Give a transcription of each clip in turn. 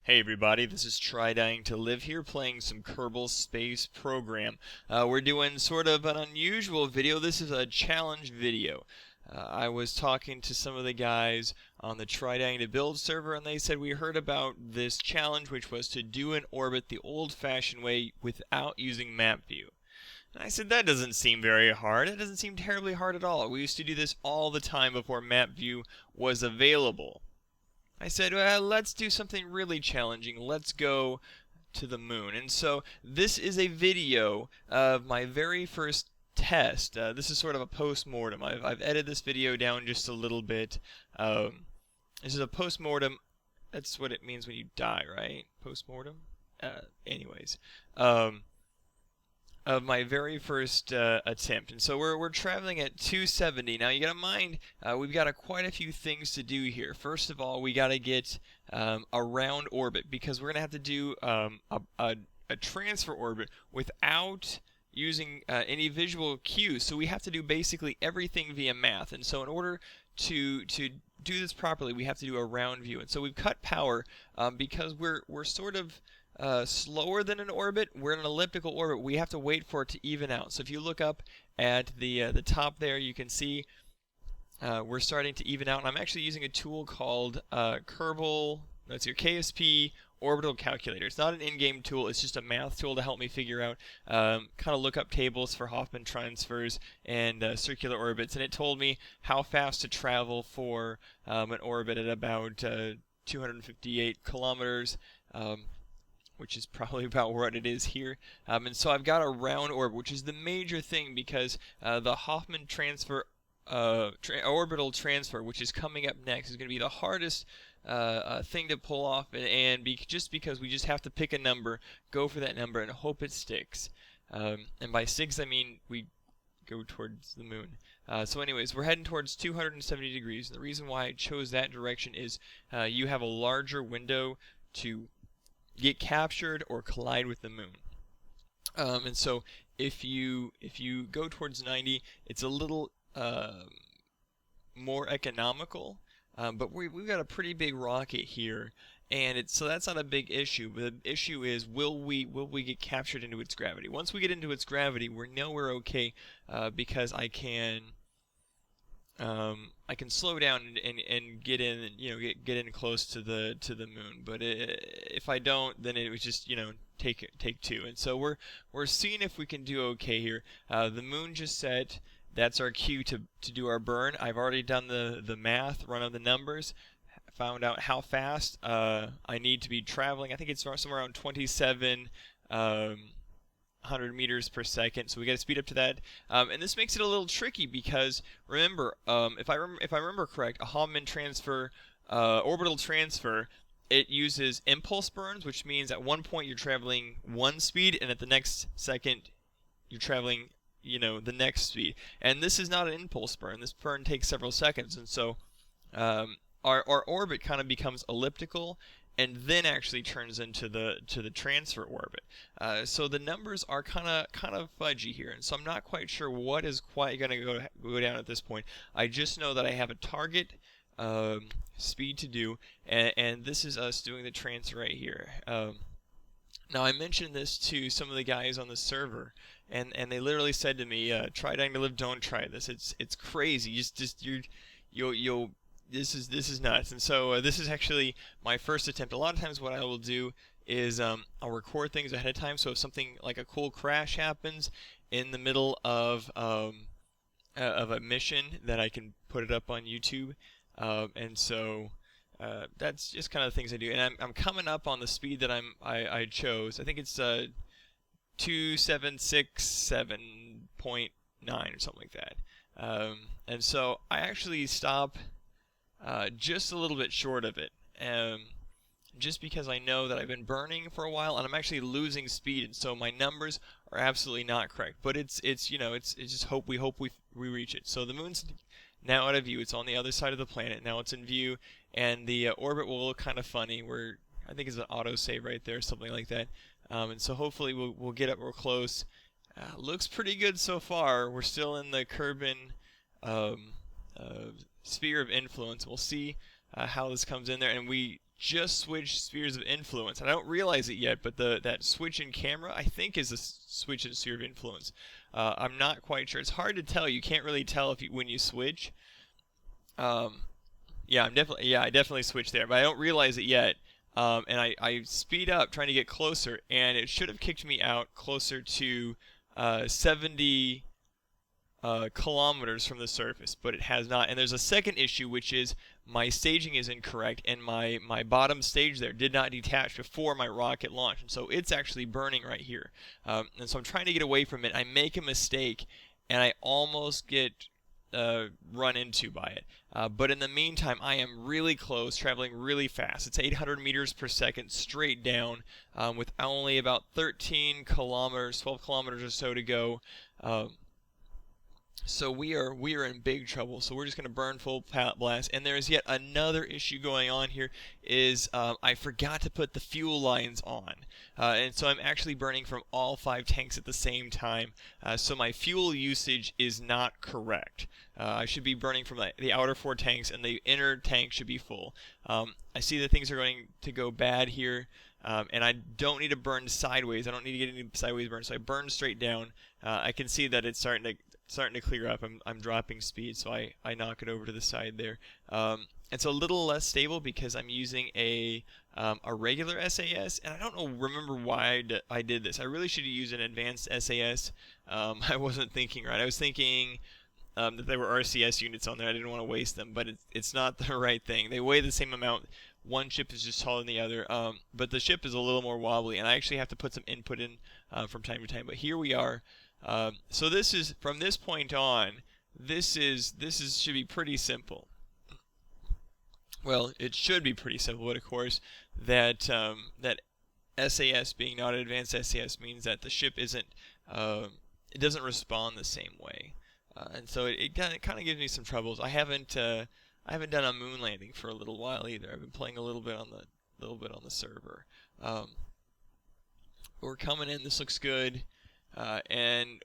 Hey everybody, this is Dying to Live here playing some Kerbal Space Program. We're doing sort of an unusual video. This is a challenge video. I was talking to some of the guys on the Dying to Build server, and they said we heard about this challenge, which was to do an orbit the old-fashioned way without using map view. And I said, that doesn't seem very hard. It doesn't seem terribly hard at all. We used to do this all the time before map view was available. I said, well, let's do something really challenging. Let's go to the moon. And so this is a video of my very first test. This is sort of a post-mortem. I've edited this video down just a little bit. This is a post-mortem. That's what it means when you die, right? Post-mortem? Anyways. Of my very first attempt. And so we're traveling at 270. Now you gotta mind, we've got quite a few things to do here. First of all, we gotta get around orbit, because we're gonna have to do a transfer orbit without using any visual cues. So we have to do basically everything via math. And so in order to do this properly, we have to do a round view. And so we've cut power because we're sort of slower than an orbit. We're in an elliptical orbit. We have to wait for it to even out. So if you look up at the top there, you can see we're starting to even out. And I'm actually using a tool called Kerbal. That's your KSP orbital calculator. It's not an in-game tool. It's just a math tool to help me figure out, kind of look up tables for Hoffman transfers and circular orbits. And it told me how fast to travel for an orbit at about 258 kilometers. Which is probably about what it is here. And so I've got a round orbit, which is the major thing, because the Hoffman transfer, orbital transfer, which is coming up next, is going to be the hardest thing to pull off, and just because we just have to pick a number, go for that number, and hope it sticks. And by sticks, I mean we go towards the moon. So anyways, we're heading towards 270 degrees. And the reason why I chose that direction is you have a larger window to get captured or collide with the moon. And so if you go towards 90, it's a little more economical, but we've got a pretty big rocket here, and so that's not a big issue. The issue is, will we get captured into its gravity? Once we get into its gravity, we know we're okay, because I can slow down and get in, get in close to the moon. But if I don't, then it was just, take two. And so we're seeing if we can do okay here. The moon just set. That's our cue to do our burn. I've already done the math, run of the numbers, found out how fast I need to be traveling. I think it's somewhere around 27. 100 meters per second, so we got to speed up to that. And this makes it a little tricky because, remember, if I remember correct, a Hoffman transfer, orbital transfer, it uses impulse burns, which means at one point you're traveling one speed, and at the next second you're traveling, the next speed. And this is not an impulse burn. This burn takes several seconds, and so our orbit kind of becomes elliptical, and then actually turns into the transfer orbit. So the numbers are kind of fudgy here, and so I'm not quite sure what is quite going to go down at this point. I just know that I have a target speed to do, and this is us doing the transfer right here. Now I mentioned this to some of the guys on the server, and they literally said to me, "Try Dying to Live, don't try this. It's crazy. You'll This is nuts." And so this is actually my first attempt. A lot of times what I will do is I'll record things ahead of time, so if something like a cool crash happens in the middle of a mission, that I can put it up on YouTube. And so that's just kind of the things I do. And I'm coming up on the speed that I chose. I think it's 2767.9 or something like that. And so I actually stop just a little bit short of it, just because I know that I've been burning for a while and I'm actually losing speed, and so my numbers are absolutely not correct. But it's just we hope we reach it. So the moon's now out of view. It's on the other side of the planet. Now it's in view, and the orbit will look kind of funny. I think it's an autosave right there, something like that. And so hopefully we'll get up real close. Looks pretty good so far. We're still in the Kerbal sphere of influence. We'll see how this comes in there, and we just switched spheres of influence. And I don't realize it yet, but that switch in camera, I think, is a switch in sphere of influence. I'm not quite sure. It's hard to tell. You can't really tell when you switch. Yeah, I definitely switched there, but I don't realize it yet. And I speed up trying to get closer, and it should have kicked me out closer to 70 kilometers from the surface, but it has not. And there's a second issue, which is my staging is incorrect, and my bottom stage there did not detach before my rocket launched, and so it's actually burning right here. And so I'm trying to get away from it. I make a mistake, and I almost get run into by it. But in the meantime, I am really close, traveling really fast. It's 800 meters per second straight down, with only about 13 kilometers, 12 kilometers or so to go. So we are in big trouble. So we're just going to burn full blast. And there's yet another issue going on here is I forgot to put the fuel lines on. And so I'm actually burning from all 5 tanks at the same time. So my fuel usage is not correct. I should be burning from the outer 4 tanks, and the inner tank should be full. I see that things are going to go bad here. And I don't need to burn sideways. I don't need to get any sideways burn. So I burn straight down. I can see that it's starting to clear up. I'm dropping speed, so I knock it over to the side there. It's a little less stable because I'm using a regular SAS, and I don't remember why I did this. I really should have used an advanced SAS. I wasn't thinking right. I was thinking that there were RCS units on there. I didn't want to waste them, but it's not the right thing. They weigh the same amount. One ship is just taller than the other, but the ship is a little more wobbly, and I actually have to put some input in from time to time. But here we are. So this is, from this point on, this should be pretty simple. Well, it should be pretty simple, but of course that SAS being not an advanced SAS means that the ship isn't it doesn't respond the same way, and so it kind of gives me some troubles. I haven't done a moon landing for a little while either. I've been playing a little bit on the server. We're coming in. This looks good. And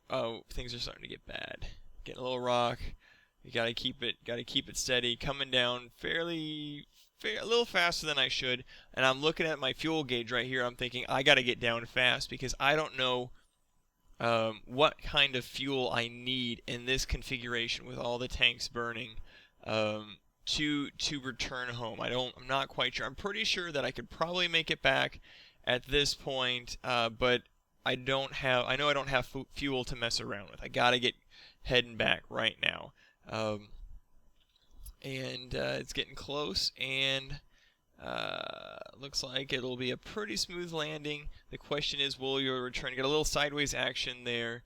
things are starting to get bad. Getting a little rock. You gotta keep it steady. Coming down a little faster than I should. And I'm looking at my fuel gauge right here. I'm thinking I gotta get down fast because I don't know what kind of fuel I need in this configuration with all the tanks burning to return home. I'm not quite sure. I'm pretty sure that I could probably make it back at this point, but I know I don't have fuel to mess around with. I gotta get heading back right now. And it's getting close, and looks like it'll be a pretty smooth landing. The question is, will your return get a little sideways action there?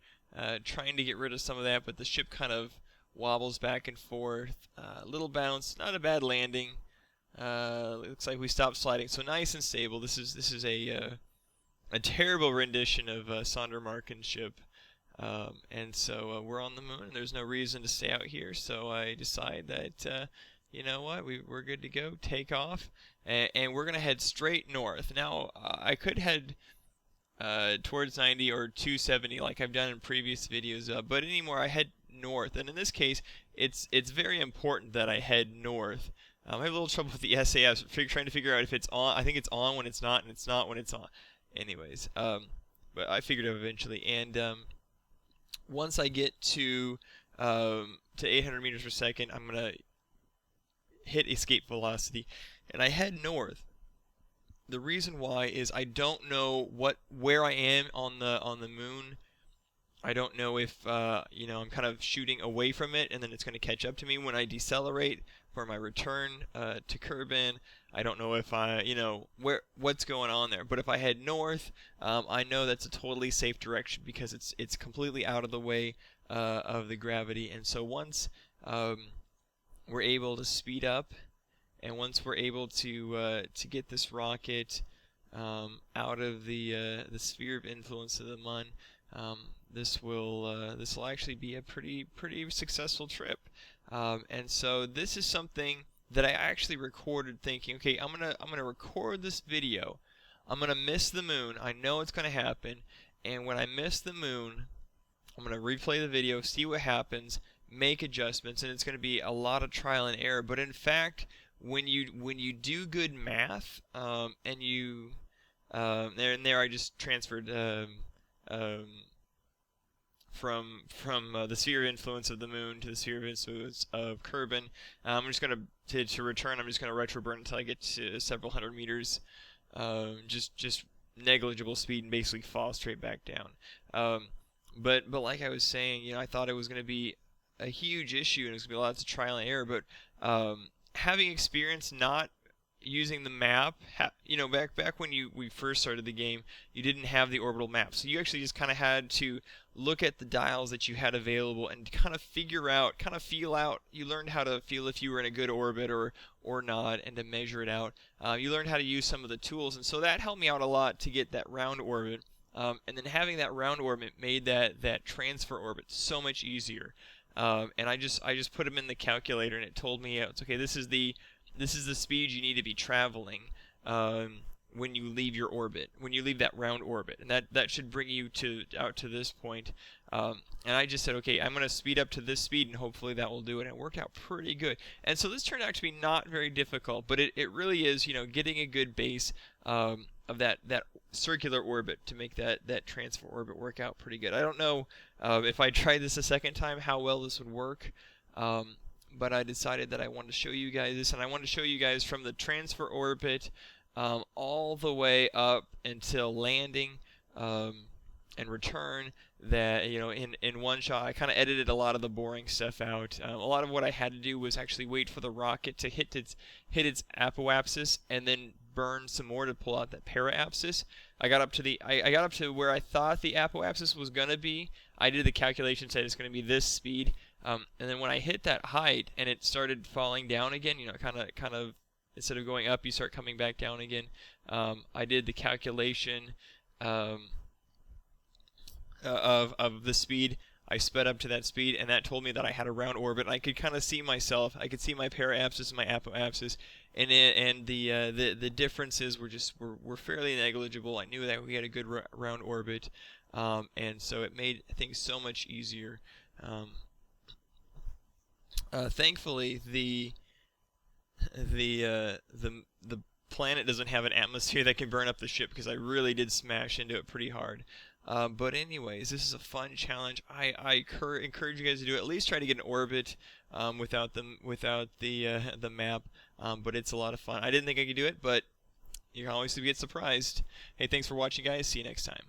Trying to get rid of some of that, but the ship kind of wobbles back and forth. Little bounce, not a bad landing. Looks like we stopped sliding, so nice and stable. This is a terrible rendition of Sondermarken's ship. And so we're on the moon, and there's no reason to stay out here, so I decide that, you know what, we're good to go, take off, and we're going to head straight north. Now, I could head towards 90 or 270 like I've done in previous videos, but anymore I head north, and in this case, it's very important that I head north. I have a little trouble with the SAS, trying to figure out if it's on. I think it's on when it's not, and it's not when it's on. Anyways, but I figured it out eventually, and once I get to 800 meters per second, I'm gonna hit escape velocity, and I head north. The reason why is I don't know where I am on the moon. I don't know if I'm kind of shooting away from it, and then it's going to catch up to me when I decelerate for my return to Kerbal. I don't know if what's going on there. But if I head north, I know that's a totally safe direction because it's completely out of the way of the gravity. And so once we're able to speed up, and once we're able to get this rocket out of the sphere of influence of the Mun, this will actually be a pretty successful trip. And so this is something that I actually recorded thinking, okay, I'm gonna record this video. I'm gonna miss the moon. I know it's gonna happen, and when I miss the moon, I'm gonna replay the video, see what happens, make adjustments, and it's gonna be a lot of trial and error. But in fact, when you do good math, and you there I just transferred um, from the sphere of influence of the moon to the sphere of influence of Kerbin. I'm just gonna to return. I'm just gonna retroburn until I get to several hundred meters. Just negligible speed and basically fall straight back down. But like I was saying, I thought it was gonna be a huge issue and it was gonna be lots of trial and error. But having experience not using the map, back when we first started the game, you didn't have the orbital map, so you actually just kind of had to look at the dials that you had available and kind of figure out, kind of feel out. You learned how to feel if you were in a good orbit or not, and to measure it out. You learned how to use some of the tools, and so that helped me out a lot to get that round orbit. And then having that round orbit made that transfer orbit so much easier. And I just put them in the calculator, and it told me it's okay. This is the speed you need to be traveling when you leave your orbit, when you leave that round orbit, and that should bring you out to this point. And I just said, okay, I'm going to speed up to this speed, and hopefully that will do it. And it worked out pretty good. And so this turned out to be not very difficult, but it really is, getting a good base of that circular orbit to make that transfer orbit work out pretty good. I don't know if I tried this a second time how well this would work. But I decided that I wanted to show you guys this, and I wanted to show you guys from the transfer orbit all the way up until landing and return, that in one shot. I kind of edited a lot of the boring stuff out. A lot of what I had to do was actually wait for the rocket to hit its apoapsis and then burn some more to pull out that paraapsis. I got up to where I thought the apoapsis was gonna be. I did the calculation, said it's gonna be this speed. And then when I hit that height and it started falling down again, kind of instead of going up, you start coming back down again. I did the calculation of the speed. I sped up to that speed, and that told me that I had a round orbit. I could kind of see myself. I could see my paraapsis and my apoapsis, and the differences were fairly negligible. I knew that we had a good round orbit, and so it made things so much easier. Thankfully, the planet doesn't have an atmosphere that can burn up the ship, because I really did smash into it pretty hard. But anyways, this is a fun challenge. I encourage you guys to do it. At least try to get an orbit without the map. But it's a lot of fun. I didn't think I could do it, but you can always get surprised. Hey, thanks for watching, guys. See you next time.